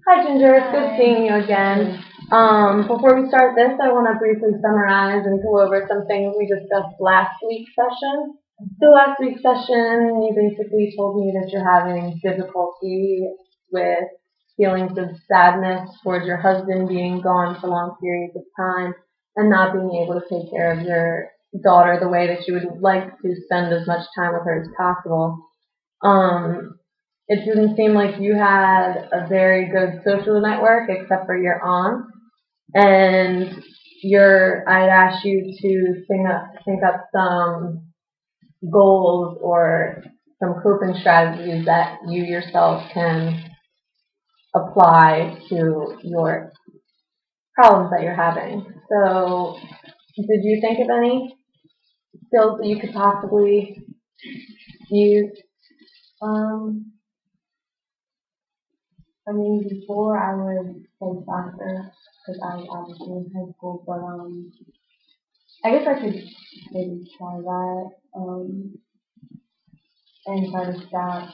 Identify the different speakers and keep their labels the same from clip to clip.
Speaker 1: Hi Ginger, it's good seeing you again. Before we start this, I want to briefly summarize and go over some things we discussed last week's session. So last week's session, you basically told me that you're having difficulty with feelings of sadness towards your husband being gone for long periods of time and not being able to take care of your daughter the way that you would like to spend as much time with her as possible. Um, it didn't seem like you had a very good social network except for your aunt. And I'd asked you to think up some goals or some coping strategies that you yourself can apply to your problems that you're having. So, did you think of any skills that you could possibly use?
Speaker 2: Um, Before I would play soccer because I was obviously in high school, but I guess I could maybe try that and try to stop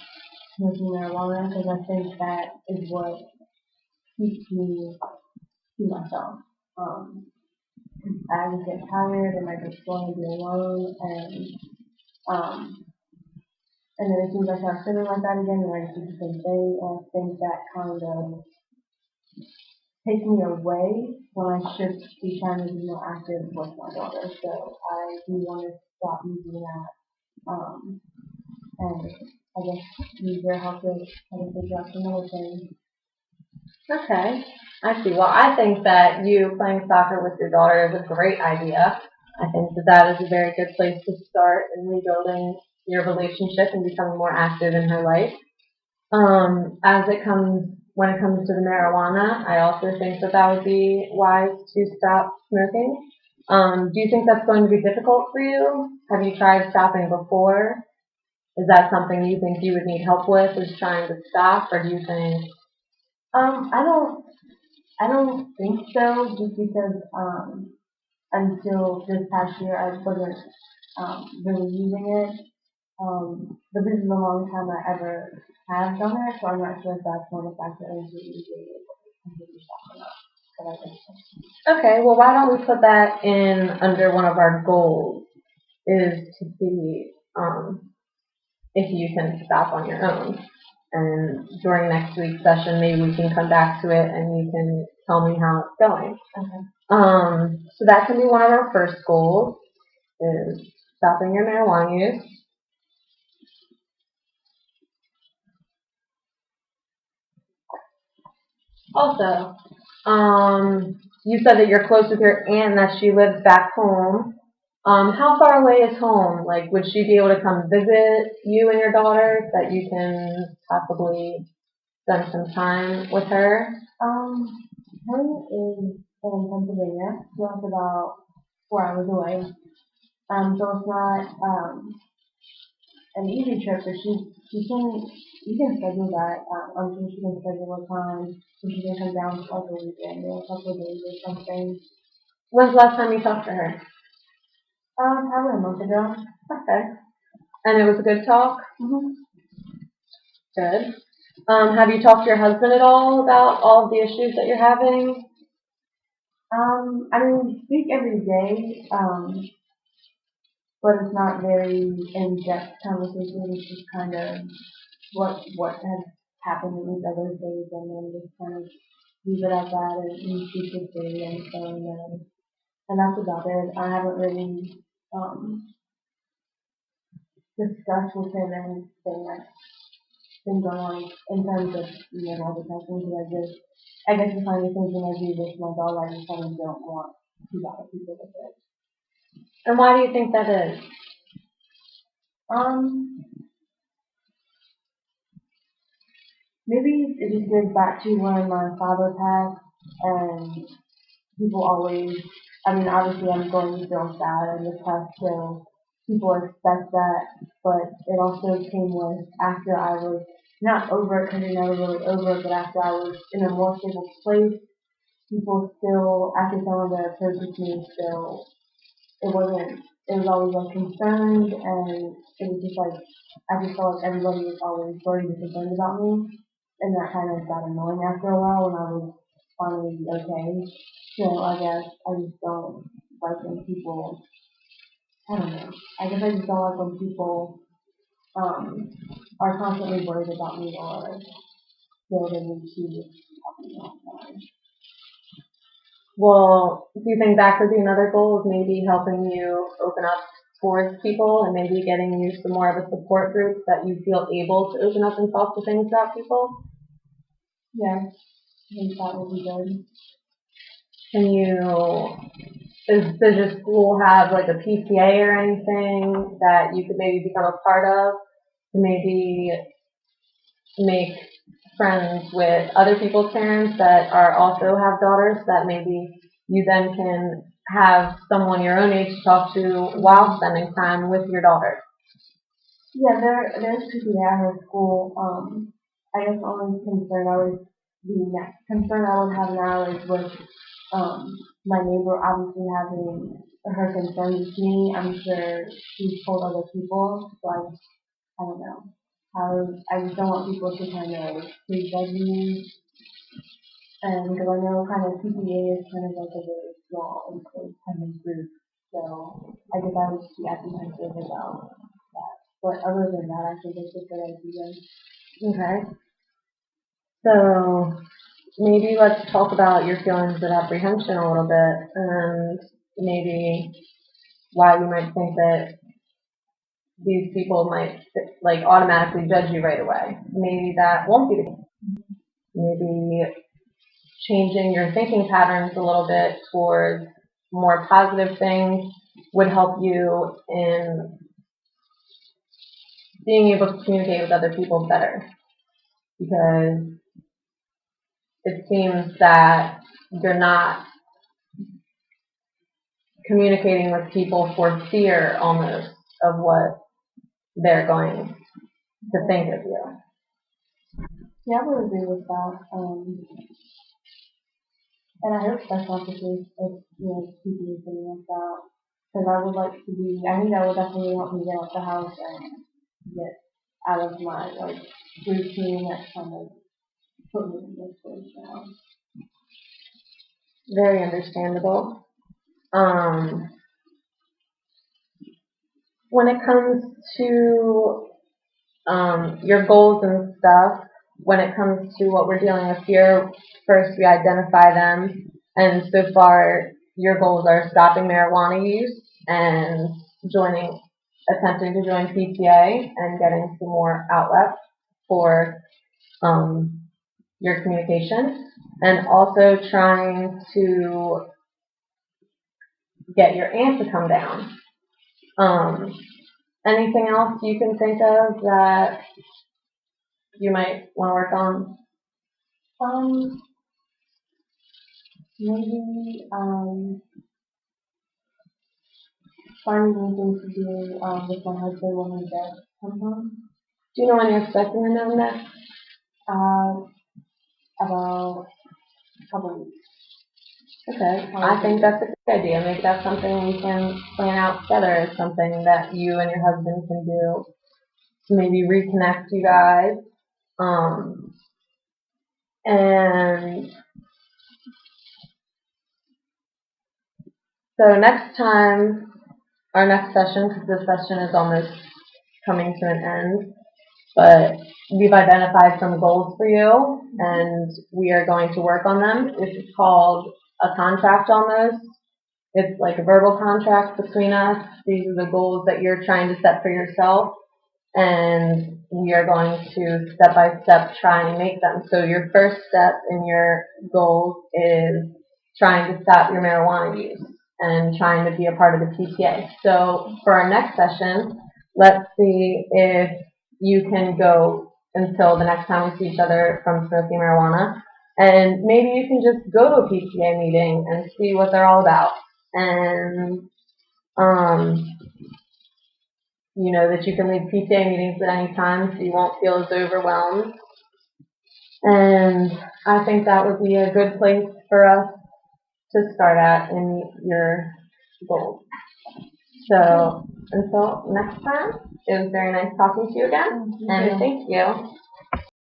Speaker 2: smoking marijuana because I think that is what keeps me to myself. Um, I would get tired and I just want to be alone um, and then as soon as I start feeling like that again, then I just do the same thing. And I think that kind of takes me away when I should be trying to be more active with my daughter. So I do want to stop using that. And I guess use your help to try to figure out some other things.
Speaker 1: Okay, I see. Well, I think that you playing soccer with your daughter is a great idea. I think that that is a very good place to start in rebuilding your relationship and becoming more active in her life. When it comes to the marijuana, I also think that that would be wise to stop smoking. Do you think that's going to be difficult for you? Have you tried stopping before? Is that something you think you would need help with, is trying to stop, or do you think?
Speaker 2: Um, I don't, I don't think so. Just because until this past year I wasn't really using it. But this is the longest time I ever have done it, so I'm not sure if that's one of the factors into using it completely stop or not. But I think so.
Speaker 1: Okay, well, why don't we put that in under one of our goals, is to see if you can stop on your own. And during next week's session, maybe we can come back to it and you can tell me how it's going.
Speaker 2: Okay.
Speaker 1: So that can be one of our first goals, is stopping your marijuana use. Also, you said that you're close with your aunt and that she lives back home. How far away is home? Like, would she be able to come visit you and your daughter so that you can possibly spend some time with her?
Speaker 2: Um, Helen is in Pennsylvania, so it's about 4 hours away. So it's not an easy trip, but she can you can schedule that. I'm sure she can schedule a time so she can come down for like a weekend or a couple of days or something.
Speaker 1: When's the last time you talked to her?
Speaker 2: Probably a month ago.
Speaker 1: Okay. And it was a good talk?
Speaker 2: Mm-hmm.
Speaker 1: Good. Have you talked to your husband at all about all of the issues that you're having?
Speaker 2: We speak every day, but it's not very in-depth conversation. It's just kind of what has happened in these other days, and then just kind of leave it at that, and we speak with day and phone, and that's about it. I haven't really discussed with him anything that's been going on in terms of all the testing. Because I guess the kind of thinking I do with my daughter, I just kind of don't want to bother people with it.
Speaker 1: And why do you think that is?
Speaker 2: Um, Maybe it just goes back to when my father passed, and people always, obviously I'm going to feel sad and depressed, so people expect that, but it also came with after I was not over it because you're never really over it, but after I was in a more stable place, people still, after some of their approaches me, still, it was always like concerned, and it was just like, I just felt like everybody was always worried and concerned about me, and that kind of got annoying after a while when I was finally okay. So I guess I just don't like when people, I don't know, I guess I just don't like when people are constantly worried about me or feel the need to help me out.
Speaker 1: Well, do you think that could be another goal of maybe helping you open up towards people and maybe getting you some more of a support group that you feel able to open up and talk to things about people?
Speaker 2: Yeah, I think that would be good.
Speaker 1: Does your school have like a PTA or anything that you could maybe become a part of to maybe make friends with other people's parents that are also have daughters that maybe you then can have someone your own age to talk to while spending time with your daughter?
Speaker 2: Yeah, there's PTA at her school. I guess the only next concern I would have now is with my neighbor obviously having her concerns with me. I'm sure she's told other people, so I don't know. I just don't want people to kind of prejudge me. And because I know kind of PTA is kind of like a very small and close kind of group. So I guess I would just be apprehensive about that. But other than that, I think it's a good idea.
Speaker 1: Okay. So maybe let's talk about your feelings of apprehension a little bit and maybe why you might think that these people might like automatically judge you right away. Maybe that won't be the case. Maybe changing your thinking patterns a little bit towards more positive things would help you in being able to communicate with other people better. Because it seems that you're not communicating with people for fear almost of what they're going to think of you.
Speaker 2: Yeah, I would agree with that. And I hope that's not the case if, people are feeling like that. Because I would like to I think that would definitely help me get out the house and get out of my, routine that kind of put me in this place now.
Speaker 1: Very understandable. When it comes to your goals and stuff, when it comes to what we're dealing with here, first we identify them, and so far your goals are stopping marijuana use and attempting to join PTA and getting some more outlets for your communication, and also trying to get your aunt to come down. Anything else you can think of that you might want to work on?
Speaker 2: Maybe finding something to do with my husband when he does come home.
Speaker 1: Do you know when you're expecting to know next?
Speaker 2: About a couple of weeks.
Speaker 1: Okay, I think that's a good idea. Maybe that's something we can plan out together as something that you and your husband can do to maybe reconnect you guys. And so next time, our next session, because this session is almost coming to an end, but we've identified some goals for you, and we are going to work on them. This is called a contract almost. It's like a verbal contract between us. These are the goals that you're trying to set for yourself, and we are going to step by step try and make them. So your first step in your goals is trying to stop your marijuana use and trying to be a part of the PTA. So for our next session, let's see if you can go until the next time we see each other from smoking marijuana. And maybe you can just go to a PTA meeting and see what they're all about. And, that you can leave PTA meetings at any time so you won't feel as overwhelmed. And I think that would be a good place for us to start at in your goals. So until next time, it was very nice talking to you again, and thank you.